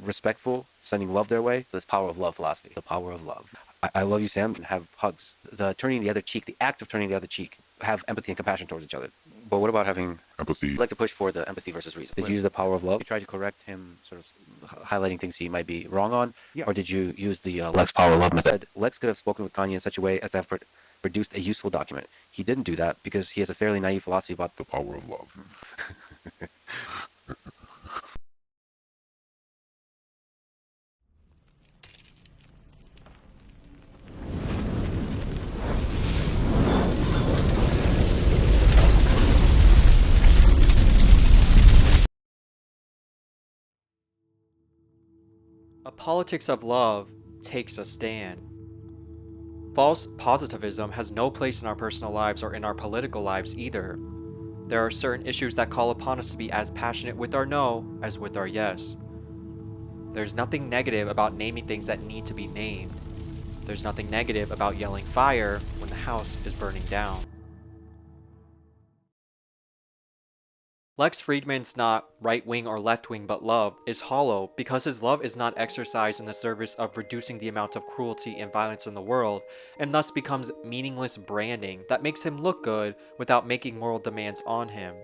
respectful, sending love their way. This power of love philosophy. The power of love. I love you, Sam, and have hugs. The turning the other cheek, the act of turning the other cheek. Have empathy and compassion towards each other. But what about having empathy? I'd like to push for the empathy versus reason. Did you use the power of love? Did you try to correct him, sort of highlighting things he might be wrong on? Yeah. Or did you use the Lex power of love method? Lex could have spoken with Kanye in such a way as to have produced a useful document. He didn't do that because he has a fairly naive philosophy about the power of love. A politics of love takes a stand. False positivism has no place in our personal lives or in our political lives either. There are certain issues that call upon us to be as passionate with our no as with our yes. There's nothing negative about naming things that need to be named. There's nothing negative about yelling fire when the house is burning down. Lex Fridman's not right-wing or left-wing but love is hollow because his love is not exercised in the service of reducing the amount of cruelty and violence in the world, and thus becomes meaningless branding that makes him look good without making moral demands on him.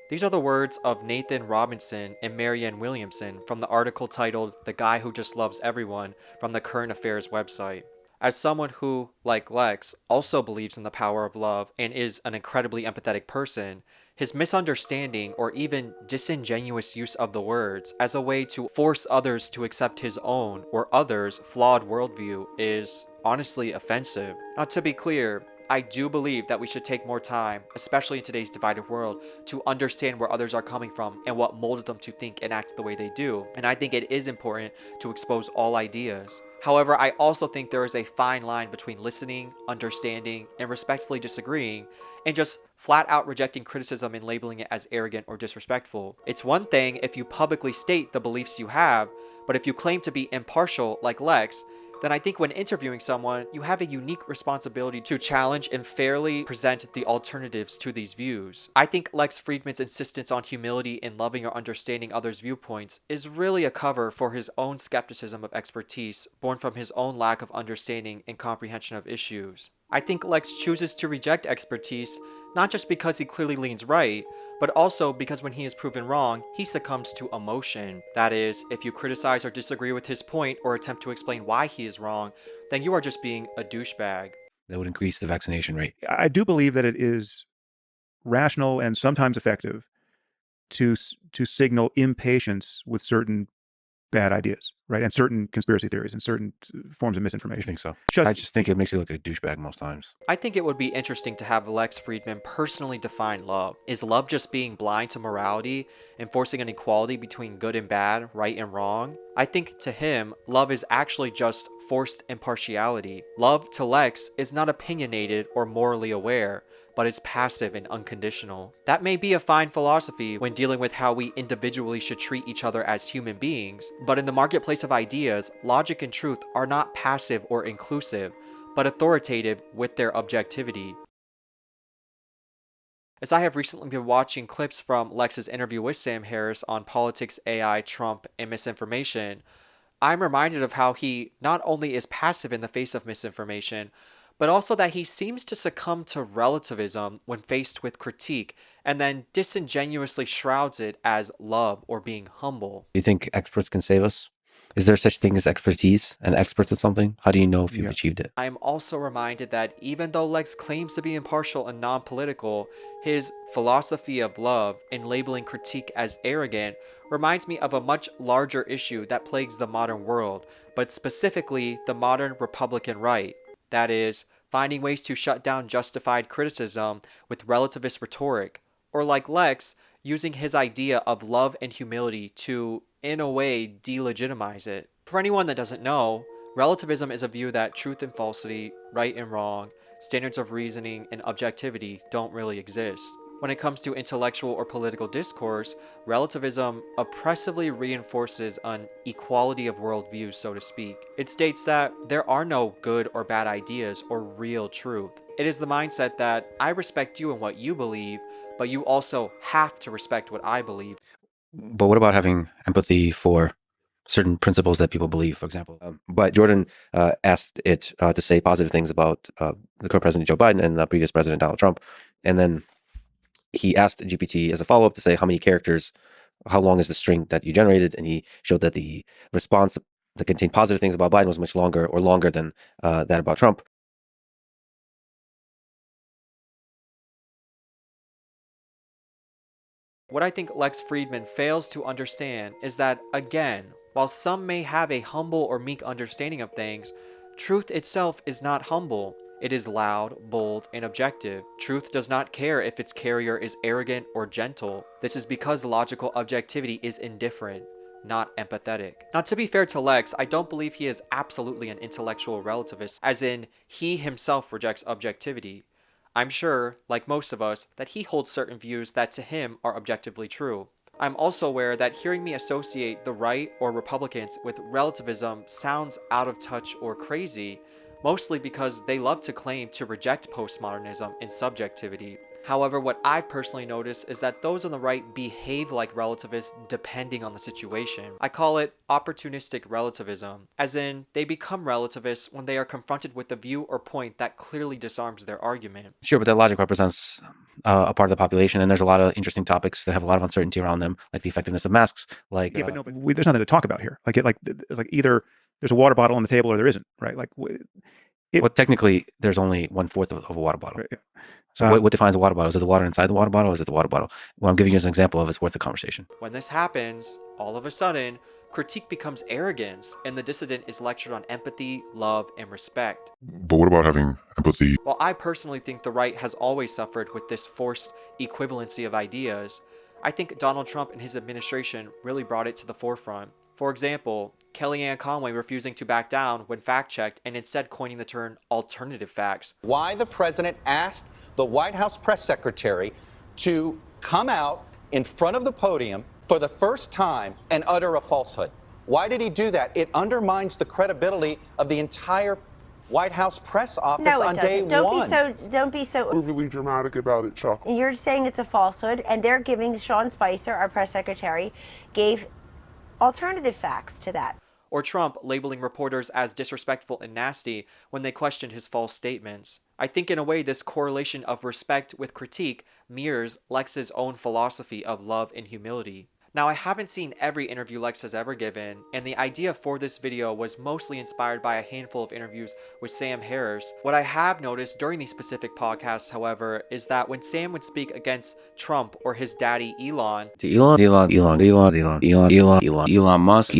These are the words of Nathan Robinson and Marianne Williamson from the article titled "The Guy Who Just Loves Everyone" from the Current Affairs website. As someone who, like Lex, also believes in the power of love and is an incredibly empathetic person, his misunderstanding or even disingenuous use of the words as a way to force others to accept his own or others' flawed worldview is honestly offensive. Now, to be clear, I do believe that we should take more time, especially in today's divided world, to understand where others are coming from and what molded them to think and act the way they do. And I think it is important to expose all ideas. However, I also think there is a fine line between listening, understanding, and respectfully disagreeing, and just flat out rejecting criticism and labeling it as arrogant or disrespectful. It's one thing if you publicly state the beliefs you have, but if you claim to be impartial like Lex, then I think when interviewing someone, you have a unique responsibility to challenge and fairly present the alternatives to these views. I think Lex Fridman's insistence on humility in loving or understanding others' viewpoints is really a cover for his own skepticism of expertise, born from his own lack of understanding and comprehension of issues. I think Lex chooses to reject expertise not just because he clearly leans right, but also because when he is proven wrong, he succumbs to emotion. That is, if you criticize or disagree with his point or attempt to explain why he is wrong, then you are just being a douchebag. That would increase the vaccination rate. I do believe that it is rational and sometimes effective to signal impatience with certain bad ideas, right? And certain conspiracy theories and certain forms of I misinformation. think so. I just think it makes you look like a douchebag most times. I think it would be interesting to have Lex Fridman personally define love. Is love just being blind to morality, enforcing an equality between good and bad, right and wrong? I think to him, love is actually just forced impartiality. Love to Lex is not opinionated or morally aware, but is passive and unconditional. That may be a fine philosophy when dealing with how we individually should treat each other as human beings, but in the marketplace of ideas, logic and truth are not passive or inclusive, but authoritative with their objectivity. As I have recently been watching clips from Lex's interview with Sam Harris on politics, AI, Trump, and misinformation, I'm reminded of how he not only is passive in the face of misinformation, but also that he seems to succumb to relativism when faced with critique, and then disingenuously shrouds it as love or being humble. Do you think experts can save us? Is there such thing as expertise and experts at something? How do you know if you've achieved it? I am also reminded that even though Lex claims to be impartial and non-political, his philosophy of love and labeling critique as arrogant reminds me of a much larger issue that plagues the modern world, but specifically the modern Republican right. That is, finding ways to shut down justified criticism with relativist rhetoric, or like Lex, using his idea of love and humility to, in a way, delegitimize it. For anyone that doesn't know, relativism is a view that truth and falsity, right and wrong, standards of reasoning, and objectivity don't really exist. When it comes to intellectual or political discourse, relativism oppressively reinforces an equality of worldviews, so to speak. It states that there are no good or bad ideas or real truth. It is the mindset that I respect you and what you believe, but you also have to respect what I believe. But what about having empathy for certain principles that people believe, for example. But Jordan asked it to say positive things about the current president, Joe Biden, and the previous president, Donald Trump. And then he asked GPT as a follow-up to say how many characters, how long is the string that you generated? And he showed that the response that contained positive things about Biden was much longer or longer than that about Trump. What I think Lex Fridman fails to understand is that, again, while some may have a humble or meek understanding of things, truth itself is not humble. It is loud, bold, and objective. Truth does not care if its carrier is arrogant or gentle. This is because logical objectivity is indifferent, not empathetic. Now, to be fair to Lex, I don't believe he is absolutely an intellectual relativist, as in, he himself rejects objectivity. I'm sure, like most of us, that he holds certain views that to him are objectively true. I'm also aware that hearing me associate the right or Republicans with relativism sounds out of touch or crazy, mostly because they love to claim to reject postmodernism and subjectivity. However, what I've personally noticed is that those on the right behave like relativists depending on the situation. I call it opportunistic relativism, as in, they become relativists when they are confronted with a view or point that clearly disarms their argument. Sure, but that logic represents a part of the population, and there's a lot of interesting topics that have a lot of uncertainty around them, like the effectiveness of masks. Like, Yeah, but no, but there's nothing to talk about here. It's like either there's a water bottle on the table or there isn't, right? well, technically, there's only 1/4 of a water bottle. Right, yeah. So what defines a water bottle? Is it the water inside the water bottle, or is it the water bottle? What I'm giving you as an example of it's worth the conversation. When this happens, all of a sudden, critique becomes arrogance, and the dissident is lectured on empathy, love, and respect. But what about having empathy? While I personally think the right has always suffered with this forced equivalency of ideas, I think Donald Trump and his administration really brought it to the forefront. For example, Kellyanne Conway refusing to back down when fact-checked and instead coining the term alternative facts. Why the president asked the White House press secretary to come out in front of the podium for the first time and utter a falsehood. Why did he do that? It undermines the credibility of the entire White House press office on day one. Don't be so Overly dramatic about it, Chuck. You're saying it's a falsehood, and they're giving Sean Spicer, our press secretary, gave alternative facts to that. Or Trump labeling reporters as disrespectful and nasty when they questioned his false statements. I think in a way this correlation of respect with critique mirrors Lex's own philosophy of love and humility. Now, I haven't seen every interview Lex has ever given, and the idea for this video was mostly inspired by a handful of interviews with Sam Harris. What I have noticed during these specific podcasts, however, is that when Sam would speak against Trump or his daddy Elon, Elon Musk,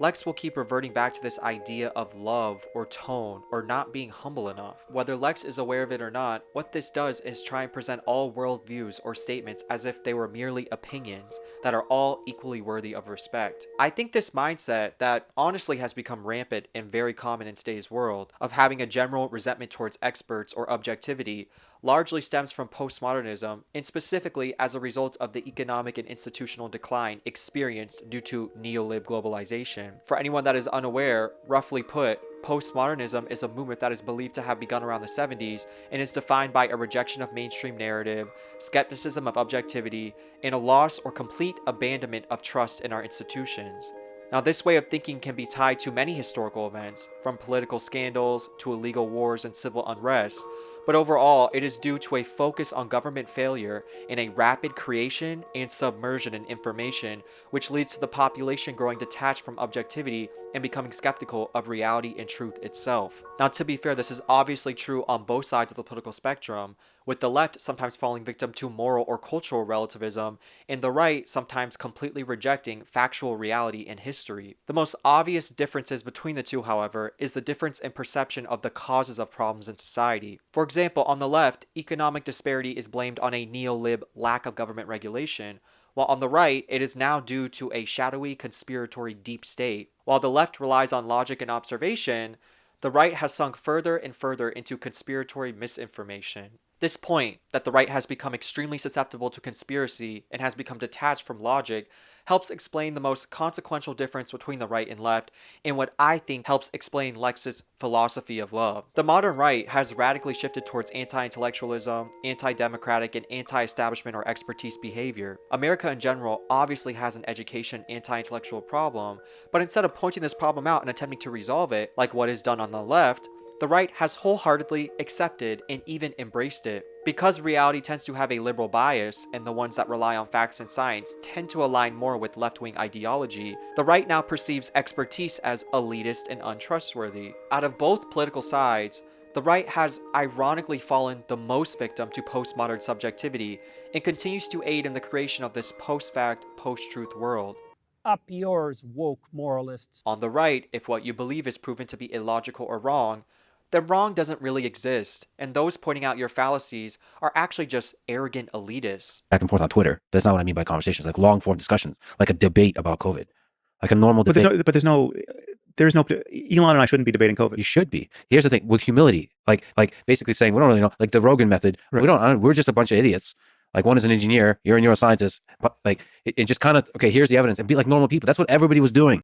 Lex will keep reverting back to this idea of love or tone or not being humble enough. Whether Lex is aware of it or not, what this does is try and present all worldviews or statements as if they were merely opinions that are all equally worthy of respect. I think this mindset that honestly has become rampant and very common in today's world of having a general resentment towards experts or objectivity largely stems from postmodernism, and specifically as a result of the economic and institutional decline experienced due to neolib globalization. For anyone that is unaware, roughly put, postmodernism is a movement that is believed to have begun around the 70s and is defined by a rejection of mainstream narrative, skepticism of objectivity, and a loss or complete abandonment of trust in our institutions. Now, this way of thinking can be tied to many historical events, from political scandals to illegal wars and civil unrest, but overall, it is due to a focus on government failure and a rapid creation and submersion in information, which leads to the population growing detached from objectivity and becoming skeptical of reality and truth itself. Now, to be fair, this is obviously true on both sides of the political spectrum, with the left sometimes falling victim to moral or cultural relativism, and the right sometimes completely rejecting factual reality and history. The most obvious differences between the two, however, is the difference in perception of the causes of problems in society. For example, on the left, economic disparity is blamed on a neo-lib lack of government regulation, while on the right, it is now due to a shadowy conspiratory deep state. While the left relies on logic and observation, the right has sunk further and further into conspiratory misinformation. This point, that the right has become extremely susceptible to conspiracy and has become detached from logic, helps explain the most consequential difference between the right and left, and what I think helps explain Lex's philosophy of love. The modern right has radically shifted towards anti-intellectualism, anti-democratic, and anti-establishment or expertise behavior. America in general obviously has an education anti-intellectual problem, but instead of pointing this problem out and attempting to resolve it, like what is done on the left, the right has wholeheartedly accepted and even embraced it. Because reality tends to have a liberal bias, and the ones that rely on facts and science tend to align more with left-wing ideology, the right now perceives expertise as elitist and untrustworthy. Out of both political sides, the right has ironically fallen the most victim to postmodern subjectivity and continues to aid in the creation of this post-fact, post-truth world. Up yours, woke moralists. On the right, if what you believe is proven to be illogical or wrong, then wrong doesn't really exist, and those pointing out your fallacies are actually just arrogant elitists. Back and forth on Twitter. That's not what I mean by conversations, like long form discussions, like a debate about COVID, like a normal debate. But there's no Elon and I shouldn't be debating COVID. You should be. Here's the thing with humility, like basically saying we don't really know, like the Rogan method. Right. We're just a bunch of idiots. Like one is an engineer, you're a neuroscientist, but like it just kind of, okay, here's the evidence, and be like normal people. That's what everybody was doing.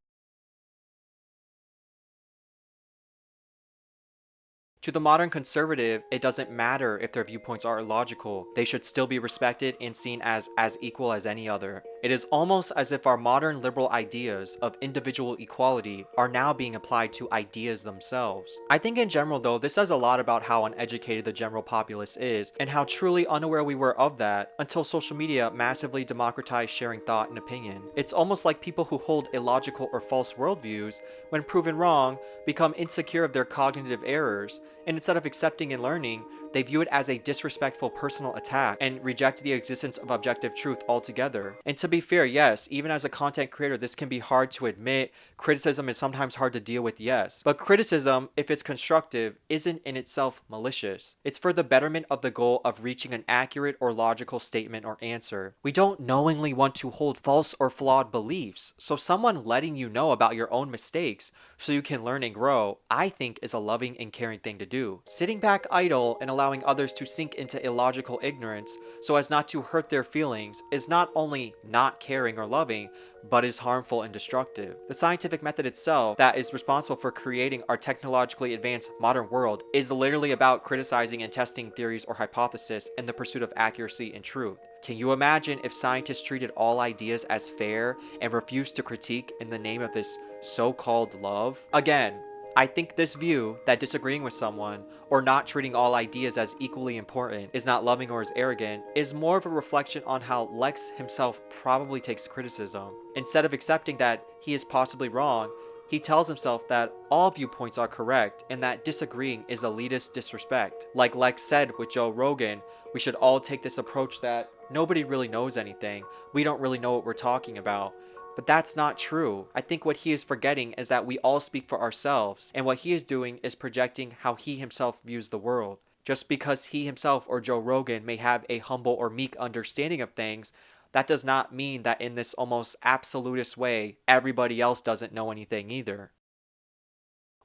To the modern conservative, it doesn't matter if their viewpoints are illogical. They should still be respected and seen as equal as any other. It is almost as if our modern liberal ideas of individual equality are now being applied to ideas themselves. I think in general though, this says a lot about how uneducated the general populace is, and how truly unaware we were of that until social media massively democratized sharing thought and opinion. It's almost like people who hold illogical or false worldviews, when proven wrong, become insecure of their cognitive errors, and instead of accepting and learning, they view it as a disrespectful personal attack and reject the existence of objective truth altogether. And to be fair, yes, even as a content creator, this can be hard to admit. Criticism is sometimes hard to deal with, yes. But criticism, if it's constructive, isn't in itself malicious. It's for the betterment of the goal of reaching an accurate or logical statement or answer. We don't knowingly want to hold false or flawed beliefs, so someone letting you know about your own mistakes so you can learn and grow, I think is a loving and caring thing to do. Sitting back idle and allowing others to sink into illogical ignorance so as not to hurt their feelings is not only not caring or loving, but is harmful and destructive. The scientific method itself that is responsible for creating our technologically advanced modern world is literally about criticizing and testing theories or hypotheses in the pursuit of accuracy and truth. Can you imagine if scientists treated all ideas as fair and refused to critique in the name of this so-called love? Again, I think this view that disagreeing with someone or not treating all ideas as equally important is not loving or is arrogant is more of a reflection on how Lex himself probably takes criticism. Instead of accepting that he is possibly wrong, he tells himself that all viewpoints are correct and that disagreeing is elitist disrespect. Like Lex said with Joe Rogan, we should all take this approach that nobody really knows anything, we don't really know what we're talking about. But that's not true. I think what he is forgetting is that we all speak for ourselves, and what he is doing is projecting how he himself views the world. Just because he himself or Joe Rogan may have a humble or meek understanding of things, that does not mean that in this almost absolutist way, everybody else doesn't know anything either.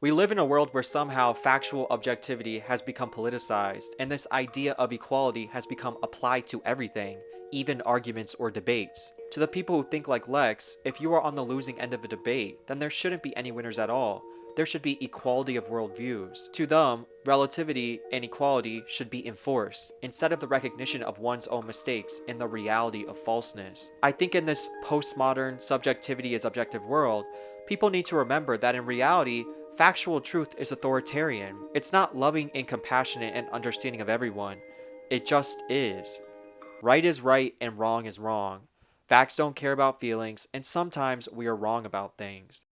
We live in a world where somehow factual objectivity has become politicized, and this idea of equality has become applied to everything, even arguments or debates. To the people who think like Lex, if you are on the losing end of a debate, then there shouldn't be any winners at all. There should be equality of worldviews. To them, relativity and equality should be enforced, instead of the recognition of one's own mistakes and the reality of falseness. I think in this postmodern subjectivity is objective world, people need to remember that in reality, factual truth is authoritarian. It's not loving and compassionate and understanding of everyone. It just is. Right is right and wrong is wrong. Facts don't care about feelings, and sometimes we are wrong about things.